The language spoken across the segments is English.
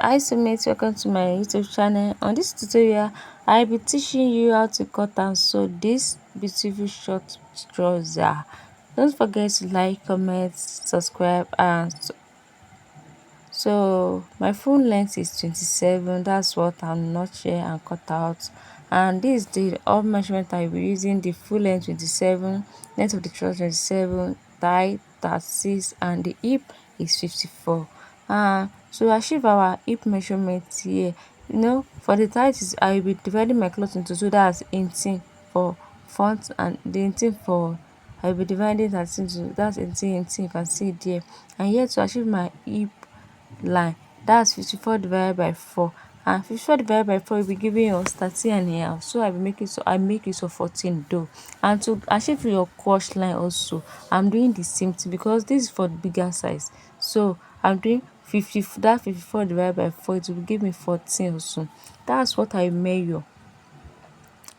Hi Sumit, welcome to my YouTube channel. On this tutorial, I'll be teaching you how to cut and sew this beautiful short trouser. Don't forget to like, comment, subscribe, and so my full length is 27. That's what I'm not here and cut out. And this is the all measurement I'll be using. The full length 27, length of the trouser 27, thigh 36, and the hip is 54. To achieve our hip measurement here, for the thighs, I will be dividing my cloth into two. That's 18 for front and the 18 for I will be dividing that into that's 18, 18. You can see it there. And here to achieve my hip line, that's 54 divided by 4, and 54 divided by 4 will be giving us 13 and a half. So I make use of 14 though. And to achieve your crush line also, I'm doing the same thing because this is for the bigger size. So I'm doing 50, that 54 divided by 4, it will give me 14 also. That's what I measure.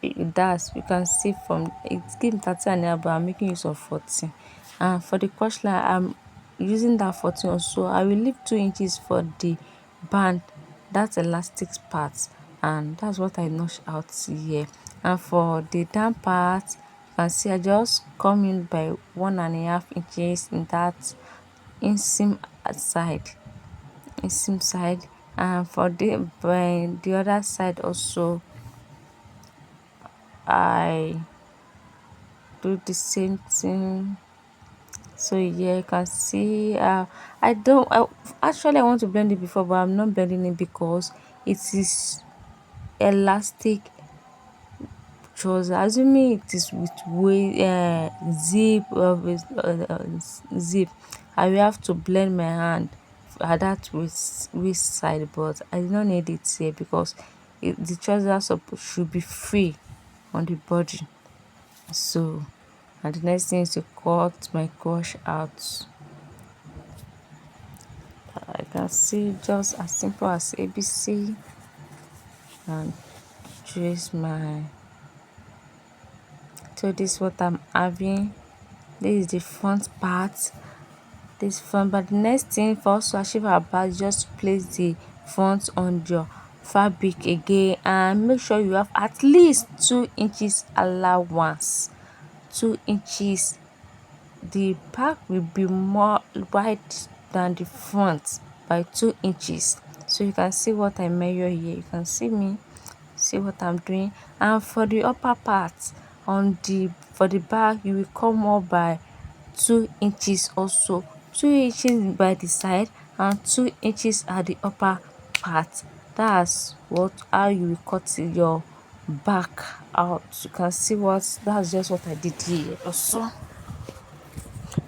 It does. You can see from it's giving 30 and a half, but I'm making use of 14. And for the crush line, I'm using that 14 also. I will leave 2 inches for the band, that's elastic part, and that's what I notch out here. And for the down part, you can see I just come in by 1.5 inches in that inseam side, and for the other side also, I do the same thing. So yeah, you can see I don't I, actually I want to blend it before, but I'm not blending it because it is elastic trouser. Assuming it is with zip, I will have to blend my hand at that waist side, but I do not need it here because the trouser should be free on the body. So, and the next thing is to cut my crush out. I can see just as simple as ABC, and trace my. So this is what I'm having. This is the front part. This front, but the next thing for us to achieve our back, just place the front on your fabric again and make sure you have at least 2 inches allowance. 2 inches. The back will be more wide than the front by 2 inches. So you can see what I measure here. You can see what I'm doing. And for the upper part, for the back, you will come up by 2 inches also. 2 inches by the side and 2 inches at the upper part. That's how you will cut your back out. You can see that's just what I did here also.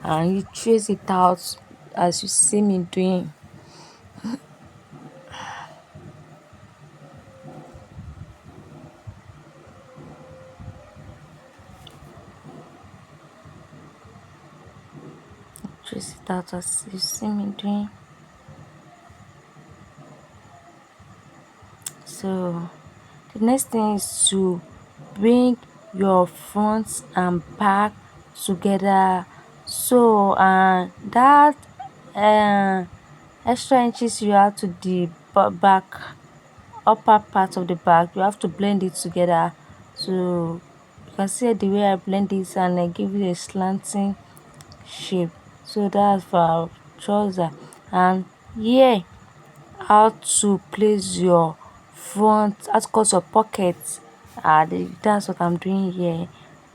And you trace it out as you see me doing. Trace it out as you see me doing. So the next thing is to bring your front and back together. So that uh, extra inches you add to the back, upper part of the back, you have to blend it together. So you can see the way I blend this and I give it a slanting shape. So that's for our trouser. And here, how to place your front, how to cut your pockets. That's what I'm doing here.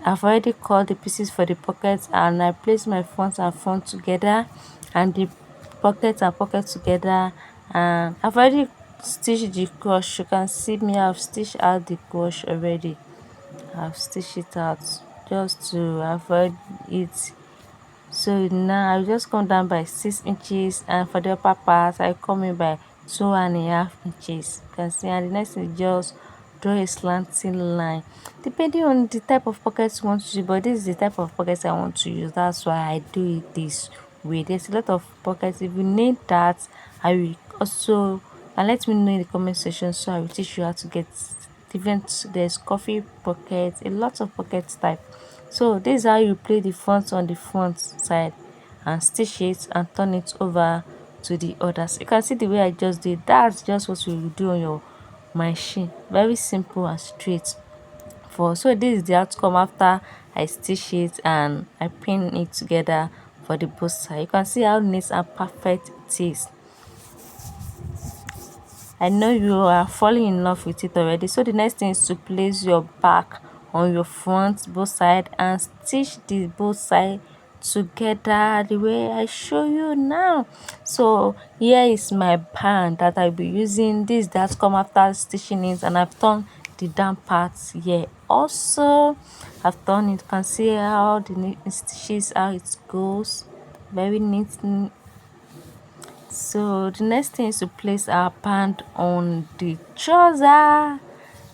I've already cut the pieces for the pockets and I place my front and front together and the pockets and pockets together, and I've already stitched the crush. You can see me, I've stitched out the crush already. I've stitched it out just to avoid it. So now I'll just come down by 6 inches, and for the upper part I come in by 2.5 inches. You can see, and the next thing is just draw a slanting line depending on the type of pockets you want to use, but this is the type of pockets I want to use. That's why I do it this way. There's a lot of pockets. If you need that, I will also, and let me know in the comment section, so I will teach you how to get different. There's coffee pockets, a lot of pocket type. So this is how you play the front on the front side and stitch it and turn it over to the others. You can see the way I just did. That's just what you will do on your machine. Very simple and straight. So this is the outcome after I stitch it and I pin it together for the both side. You can see how neat and perfect it is. I know you are falling in love with it already. So the next thing is to place your back on your front both side and stitch the both side together the way I show you now. So here is my band that I'll be using. This that come after stitching it, and I've done the down parts here also. I've done it. You can see how the stitches, how it goes, very neat. So the next thing is to place our band on the trouser.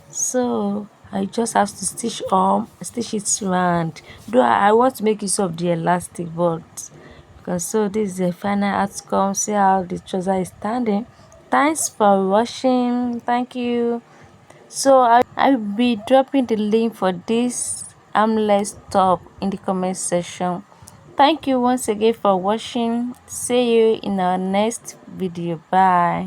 So I just have to stitch it round. Though I want to make use of the elastic, but because so this is the final outcome. See how the trouser is standing. Thanks for watching. Thank you. So I'll be dropping the link for this armless top in the comment section. Thank you once again for watching. See you in our next video. Bye.